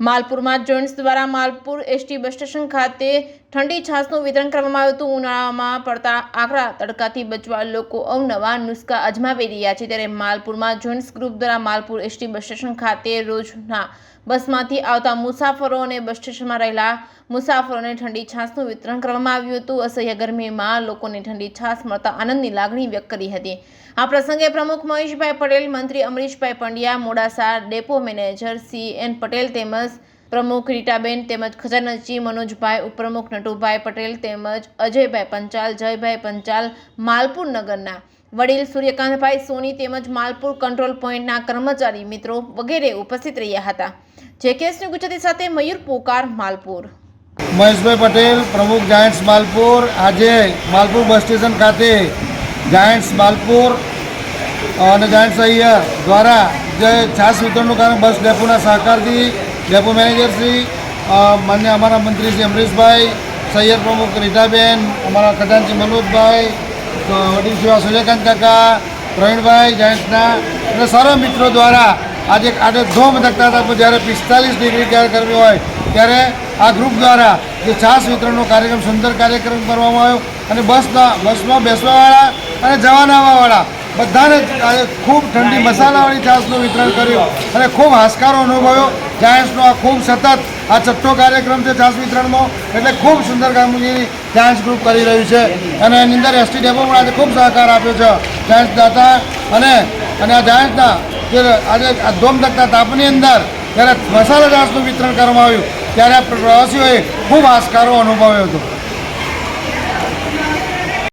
માલપુરમાં joints દ્વારા Malpur ST bus station ખાતે ઠંડી છાશનું વિતરણ કરવામાં આવ્યું હતું। ઉનાળામાં પડતા આકરા તડકાથી બચવા લોકો અવનવા નુસ્ખા અજમાવી રહ્યા છે, ત્યારે માલપુરમાં જોઇન્ટ્સ ગ્રુપ દ્વારા માલપુર એસટી બસ સ્ટેશન ખાતે રોજના બસમાંથી આવતા મુસાફરો અને બસ સ્ટેશનમાં રહેલા મુસાફરોને ઠંડી છાશનું વિતરણ કરવામાં આવ્યું હતું। અસહ્ય ગરમીમાં લોકોને ઠંડી છાશ મળતા આનંદની લાગણી વ્યક્ત કરી હતી। આ પ્રસંગે પ્રમુખ મહેશભાઈ પટેલ, મંત્રી Amrishbhai Pandya, Modasa depot manager CN Patel તેમજ પ્રમુખ રીટાબેન તેમજ ખજાનચી મનોજભાઈ, ઉપપ્રમુખ નટુભાઈ પટેલ તેમજ અજયભાઈ પંચાલ, જયભાઈ પંચાલ, માલપુર નગરના વડીલ સૂર્યકાંતભાઈ સોની તેમજ માલપુર કંટ્રોલ પોઈન્ટના કર્મચારી મિત્રો વગેરે ઉપસ્થિત રહ્યા હતા। જેકેએસની ગુજરાતી સાથે મયુર પોકાર, માલપુર। મહેશભાઈ પટેલ, પ્રમુખ જાયન્ટ્સ માલપુર। આજે માલપુર બસ સ્ટેશન ખાતે જાયન્ટ્સ માલપુર અને જાયન્ટ્સ અહીંયા દ્વારા જે છાશ વિતરણનું કારણ બસ ડેપોના સહકારથી ડેપો મેનેજરશ્રી, માન્ય અમારા મંત્રી શ્રી અમરીશભાઈ, સૈયદ પ્રમુખ રીટાબેન, અમારા ખજાનચી મનોજભાઈ, વડીલ સેવા સૂર્યકાંત કાકા, પ્રવીણભાઈ જાયન્ટ્સના અને સારા મિત્રો દ્વારા આજે ધોમ ધકતા હતા। જ્યારે 45 ડિગ્રી જ્યારે ગરમી હોય ત્યારે આ ગ્રુપ દ્વારા જે છાશ વિતરણનો કાર્યક્રમ, સુંદર કાર્યક્રમ કરવામાં આવ્યો અને બસમાં બેસવાવાળા અને જવાનાવાળા બધાને ખૂબ ઠંડી મસાલાવાળી છાશનું વિતરણ કર્યું અને ખૂબ હાશકારો અનુભવ્યો। જાયન્ટ્સનો આ ખૂબ સતત આ છઠ્ઠો કાર્યક્રમ છે છાશ વિતરણનો, એટલે ખૂબ સુંદર કામગીરી જાયન્ટ્સ ગ્રુપ કરી રહ્યું છે અને એની અંદર એસટી ડેપો પણ આજે ખૂબ સહકાર આપ્યો છે જાયન્ટ્સ દાતા અને આ જાયન્ટ્સના જે આજે આ ધોમધકતા તાપની અંદર જ્યારે મસાલા છાશનું વિતરણ કરવામાં આવ્યું ત્યારે પ્રવાસીઓએ ખૂબ હાશકારો અનુભવ્યો હતો।